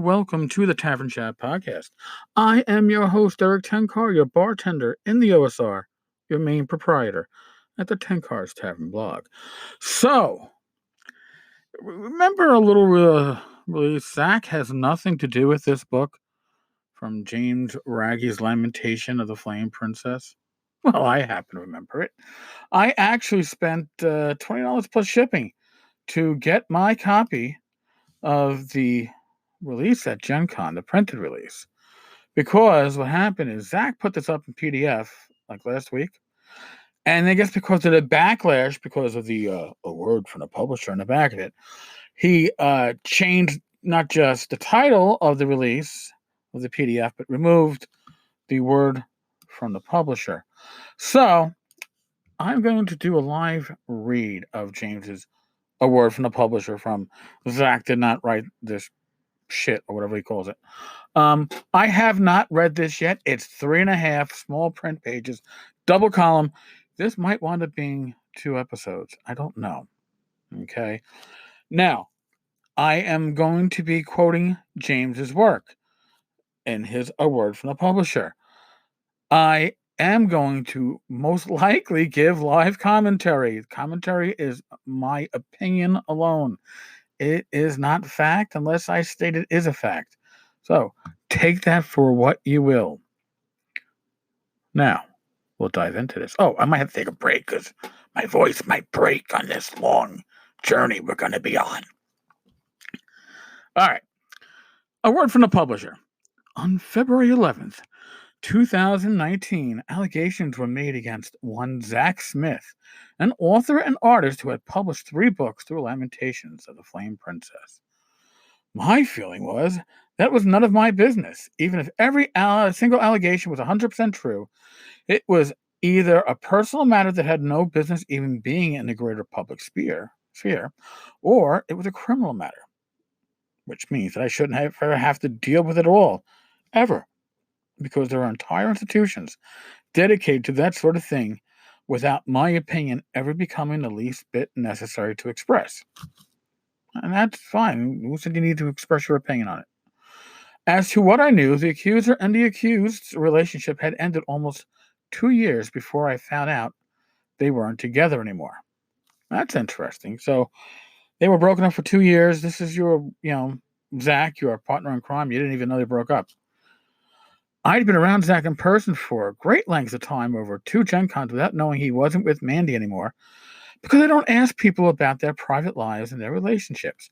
and welcome to the Tavern Chat podcast. I am your host, Eric Tenkar, your bartender in the OSR, your main proprietor at the Tenkar's Tavern blog. So, remember a little release, Zak Has Nothing to Do with This book from James Raggi's Lamentation of the Flame Princess? Well, I happen to remember it. I actually spent $20 plus shipping to get my copy of the release at Gen Con, the printed release. Because what happened is Zak put this up in PDF like last week. And I guess because of the backlash, because of the a word from the publisher in the back of it, he changed not just the title of the release of the PDF, but removed the word from the publisher. So I'm going to do a live read of James's A Word from the Publisher from Zak Did Not Write This Shit, or whatever he calls it. I have not read this yet. It's 3.5 small print pages, double column. This might wind up being 2 episodes. I don't know. Okay. Now, I am going to be quoting James's work in his A Word from the Publisher. I am going to most likely give live commentary. Commentary is my opinion alone. It is not fact unless I state it is a fact. So take that for what you will. Now, we'll dive into this. Oh, I might have to take a break because my voice might break on this long journey we're going to be on. All right. A word from the publisher. On February 11th, 2019, allegations were made against one Zak Smith, an author and artist who had published 3 books through Lamentations of the Flame Princess. My feeling was that was none of my business. Even if every single allegation was 100% true, it was either a personal matter that had no business even being in the greater public sphere, or it was a criminal matter, which means that I shouldn't ever have to deal with it all, ever, because there are entire institutions dedicated to that sort of thing without my opinion ever becoming the least bit necessary to express. And that's fine. Who said you need to express your opinion on it? As to what I knew, the accuser and the accused's relationship had ended almost 2 years before I found out they weren't together anymore. That's interesting. So they were broken up for 2 years. This is your, Zak, your partner in crime. You didn't even know they broke up. I'd been around Zak in person for great lengths of time over 2 Gen Cons without knowing he wasn't with Mandy anymore, because I don't ask people about their private lives and their relationships.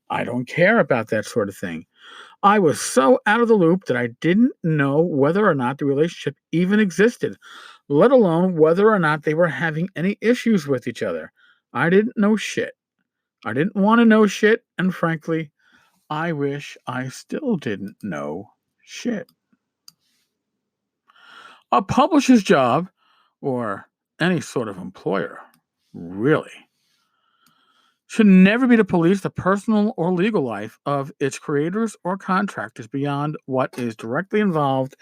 I don't care about that sort of thing. I was so out of the loop that I didn't know whether or not the relationship even existed, let alone whether or not they were having any issues with each other. I didn't know shit. I didn't want to know shit, and frankly, I wish I still didn't know shit. A publisher's job, or any sort of employer, really, should never be to police the personal or legal life of its creators or contractors beyond what is directly involved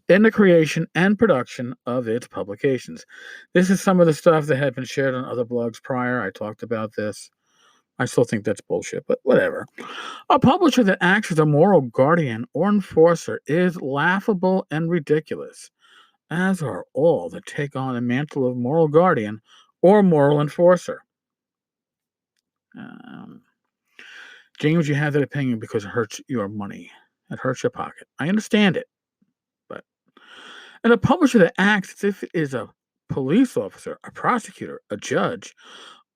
in the creation and production of its publications. This is some of the stuff that had been shared on other blogs prior. I talked about this. I still think that's bullshit, but whatever. A publisher that acts as a moral guardian or enforcer is laughable and ridiculous, as are all that take on the mantle of moral guardian or moral enforcer. James, you have that opinion because it hurts your money. It hurts your pocket. I understand it. And a publisher that acts as if it is a police officer, a prosecutor, a judge,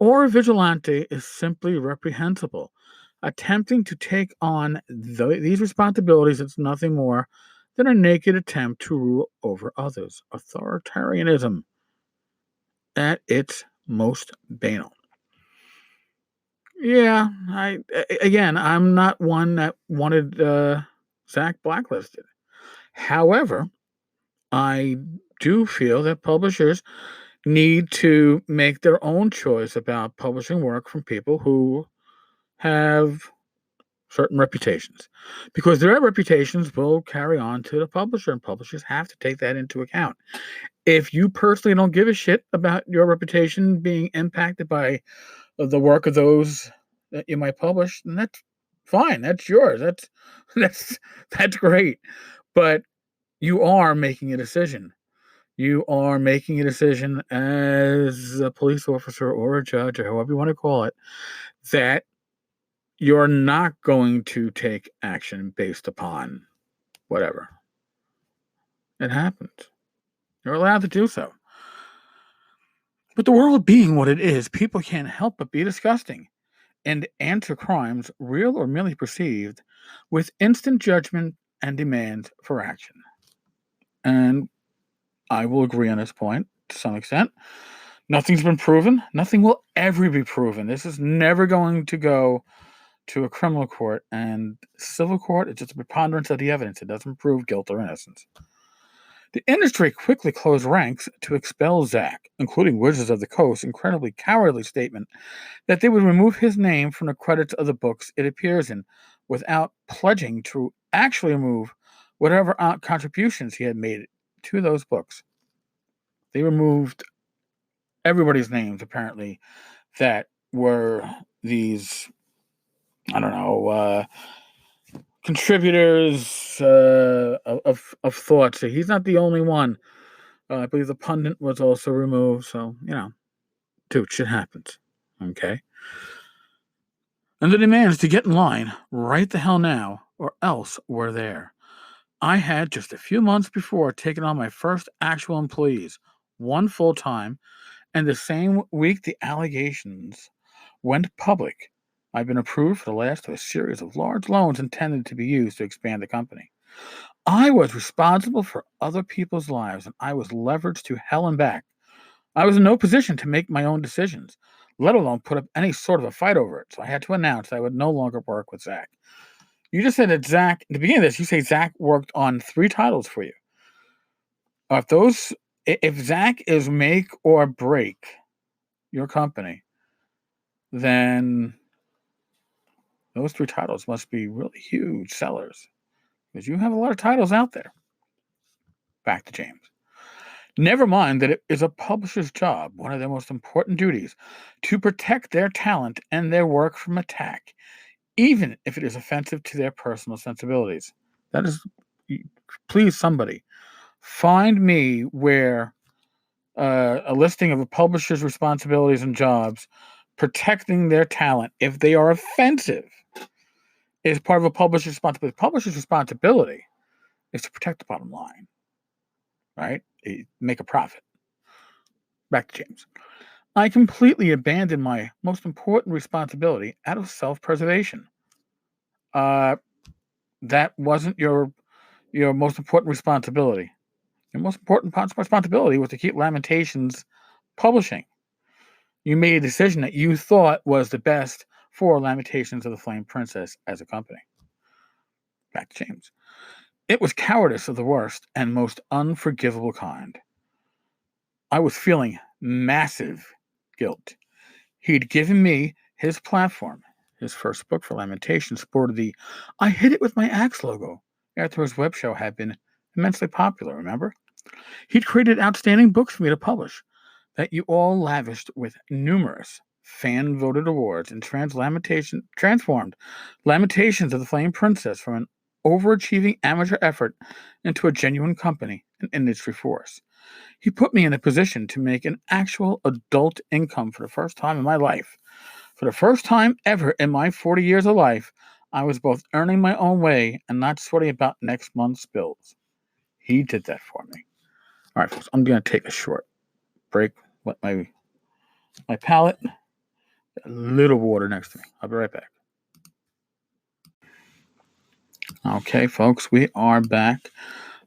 or a vigilante is simply reprehensible. Attempting to take on these responsibilities is nothing more than a naked attempt to rule over others. Authoritarianism at its most banal. Yeah, I'm not one that wanted Zak blacklisted. However, I do feel that publishers need to make their own choice about publishing work from people who have certain reputations, because their reputations will carry on to the publisher, and publishers have to take that into account. If you personally don't give a shit about your reputation being impacted by the work of those that you might publish, then that's Fine, that's yours. That's great. But you are making a decision. You are making a decision as a police officer or a judge or however you want to call it, that you're not going to take action based upon whatever. It happens. You're allowed to do so. But the world being what it is, people can't help but be disgusting and answer crimes, real or merely perceived, with instant judgment and demand for action. And I will agree on this point to some extent. Nothing's been proven. Nothing will ever be proven. This is never going to go to a criminal court, and civil court is just a preponderance of the evidence. It doesn't prove guilt or innocence. The industry quickly closed ranks to expel Zak, including Wizards of the Coast's incredibly cowardly statement that they would remove his name from the credits of the books it appears in, without pledging to actually remove whatever contributions he had made to those books. They removed everybody's names, apparently, that were these, I don't know, contributors of thought. So he's not the only one. I believe the pundit was also removed. So, dude, shit happens. Okay. And the demands to get in line right the hell now, or else we're there. I had just a few months before taken on my first actual employees, one full time, and the same week the allegations went public. I've been approved for the last of a series of large loans intended to be used to expand the company. I was responsible for other people's lives, and I was leveraged to hell and back. I was in no position to make my own decisions, let alone put up any sort of a fight over it, so I had to announce that I would no longer work with Zak. You just said that Zak, at the beginning of this, you say Zak worked on 3 titles for you. If Zak is make or break your company, then those 3 titles must be really huge sellers, because you have a lot of titles out there. Back to James. Never mind that it is a publisher's job, one of their most important duties, to protect their talent and their work from attack, even if it is offensive to their personal sensibilities. That is, please, somebody, find me where a listing of a publisher's responsibilities and jobs protecting their talent, if they are offensive, is part of a publisher's responsibility. Publisher's responsibility is to protect the bottom line, right? Make a profit. Back to James. I completely abandoned my most important responsibility out of self-preservation. That wasn't your most important responsibility. Your most important responsibility was to keep Lamentations publishing. You made a decision that you thought was the best for Lamentations of the Flame Princess as a company. Back to James. It was cowardice of the worst and most unforgivable kind. I was feeling massive guilt. He'd given me his platform. His first book for Lamentations sported the "I hit it with my axe" logo after his web show had been immensely popular, remember? He'd created outstanding books for me to publish that you all lavished with numerous fan-voted awards and transformed Lamentations of the Flame Princess from an overachieving amateur effort into a genuine company and industry force. He put me in a position to make an actual adult income for the first time in my life. For the first time ever in my 40 years of life, I was both earning my own way and not sweating about next month's bills. He did that for me. All right, folks, I'm going to take a short break. Let my palate, a little water next to me. I'll be right back. Okay, folks, we are back.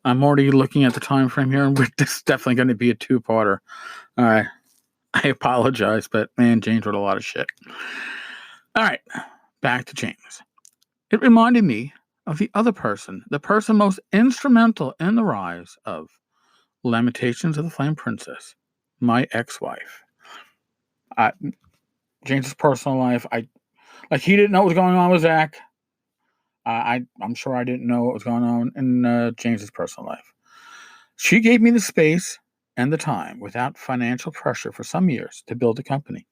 I'm already looking at the time frame here, and this is definitely going to be a 2-parter. All right. I apologize, but man, James wrote a lot of shit. All right, back to James. It reminded me of the other person, the person most instrumental in the rise of Lamentations of the Flame Princess, my ex-wife. James's personal life, he didn't know what was going on with Zak. I'm sure I didn't know what was going on in James's personal life. She gave me the space and the time without financial pressure for some years to build a company.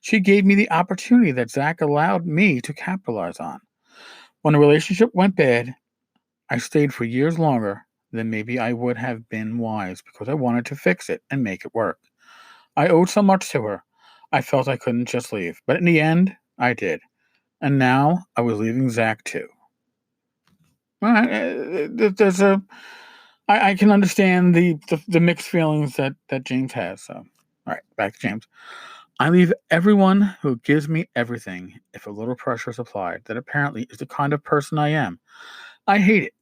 She gave me the opportunity that Zak allowed me to capitalize on. When the relationship went bad, I stayed for years longer than maybe I would have been wise because I wanted to fix it and make it work. I owed so much to her. I felt I couldn't just leave. But in the end, I did. And now I was leaving Zach too. Well, there's a. I can understand the mixed feelings that James has. So, all right, back to James. I leave everyone who gives me everything if a little pressure is applied. That apparently is the kind of person I am. I hate it.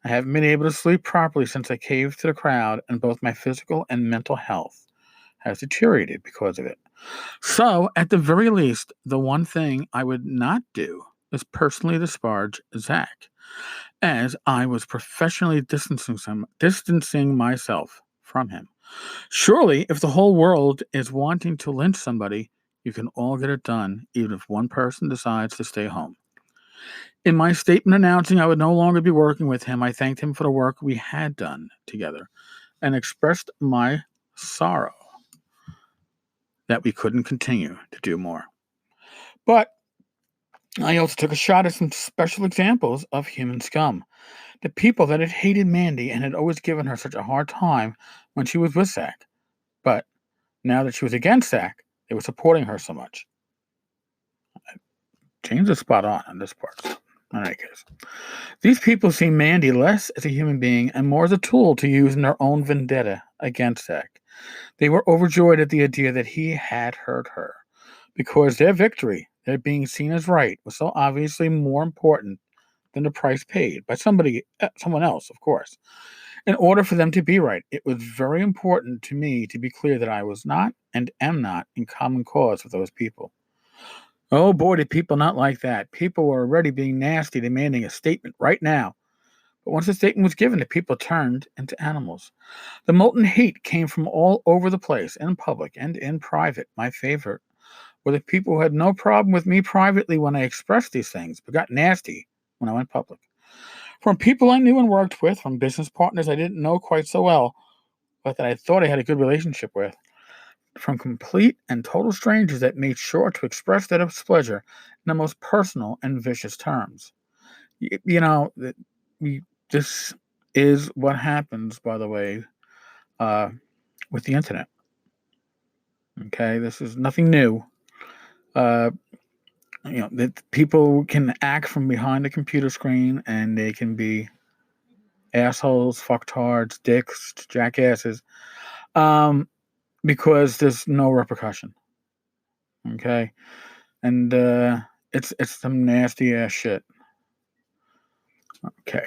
I haven't been able to sleep properly since I caved to the crowd, and both my physical and mental health has deteriorated because of it. So, at the very least, the one thing I would not do is personally disparage Zach, as I was professionally distancing myself from him. Surely, if the whole world is wanting to lynch somebody, you can all get it done, even if one person decides to stay home. In my statement announcing I would no longer be working with him, I thanked him for the work we had done together and expressed my sorrow that we couldn't continue to do more. But I also took a shot at some special examples of human scum. The people that had hated Mandy and had always given her such a hard time when she was with Zach. But now that she was against Zach, they were supporting her so much. James is spot on this part. In any case, these people see Mandy less as a human being and more as a tool to use in their own vendetta against Zach. They were overjoyed at the idea that he had hurt her, because their victory, their being seen as right, was so obviously more important than the price paid by someone else, of course. In order for them to be right, it was very important to me to be clear that I was not and am not in common cause with those people. Oh boy, did people not like that. People were already being nasty, demanding a statement right now. But once the statement was given, the people turned into animals. The molten hate came from all over the place, in public and in private. My favorite were the people who had no problem with me privately when I expressed these things, but got nasty when I went public. From people I knew and worked with, from business partners I didn't know quite so well, but that I thought I had a good relationship with, from complete and total strangers that made sure to express their displeasure in the most personal and vicious terms. You know, this is what happens, by the way, with the internet. Okay, this is nothing new. Uh, that people can act from behind a computer screen, and they can be assholes, fucktards, dicks, jackasses, because there's no repercussion. Okay, and it's some nasty ass shit. Okay,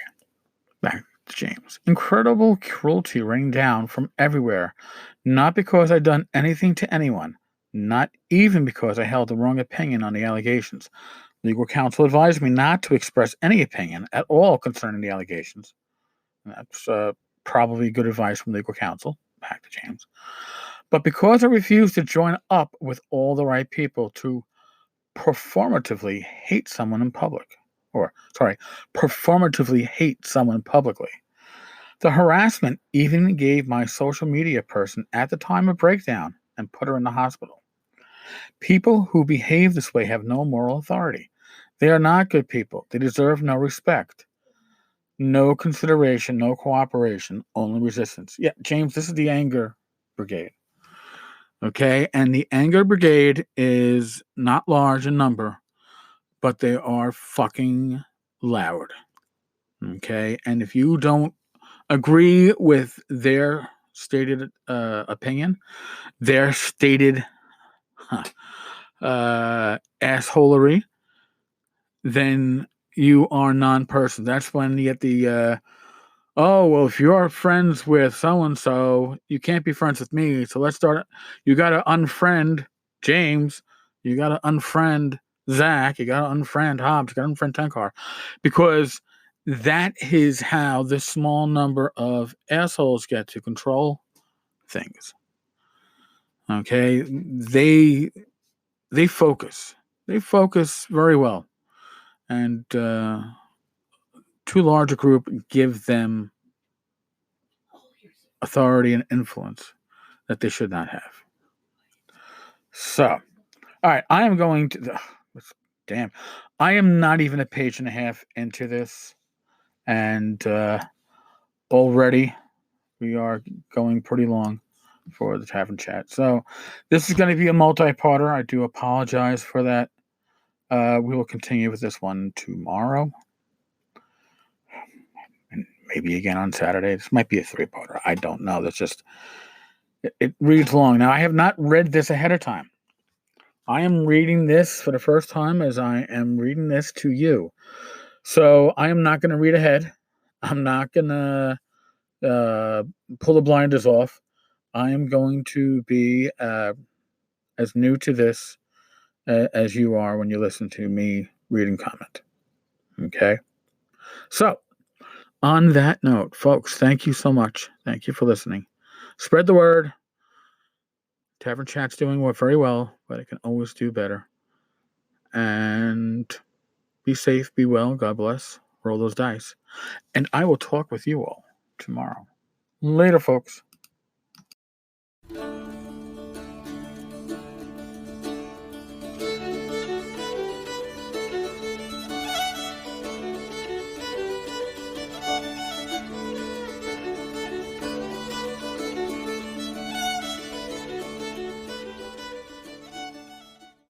back to James. Incredible cruelty rained down from everywhere, not because I'd done anything to anyone, not even because I held the wrong opinion on the allegations. Legal counsel advised me not to express any opinion at all concerning the allegations. That's probably good advice from legal counsel. Back to James. But because I refused to join up with all the right people to performatively hate someone in public, performatively hate someone publicly. The harassment even gave my social media person at the time a breakdown and put her in the hospital. People who behave this way have no moral authority. They are not good people. They deserve no respect, no consideration, no cooperation, only resistance. Yeah, James, this is the anger brigade. Okay, and the anger brigade is not large in number, but they are fucking loud. Okay, and if you don't agree with their stated opinion, their stated assholery, then you are non-person. That's when you get the oh, well, if you're friends with so and so, you can't be friends with me. So let's start. You got to unfriend James. You got to unfriend Zach. You got to unfriend Hobbs. You got to unfriend Tenkar, because that is how this small number of assholes get to control things. Okay, they focus. They focus very well, and too large a group give them authority and influence that they should not have. So, all right, I am going to. damn. I am not even a page and a half into this, and already we are going pretty long for the Tavern Chat. So this is going to be a multi-parter. I do apologize for that. We will continue with this one tomorrow, and maybe again on Saturday. This might be a 3-parter. I don't know. That's just it reads long. Now I have not read this ahead of time. I am reading this for the first time as I am reading this to you. So I am not going to read ahead. I'm not going to pull the blinders off. I am going to be as new to this as you are when you listen to me read and comment. Okay? So, on that note, folks, thank you so much. Thank you for listening. Spread the word. Tavern Chat's doing very well, but it can always do better. And be safe, be well, God bless. Roll those dice. And I will talk with you all tomorrow. Later, folks.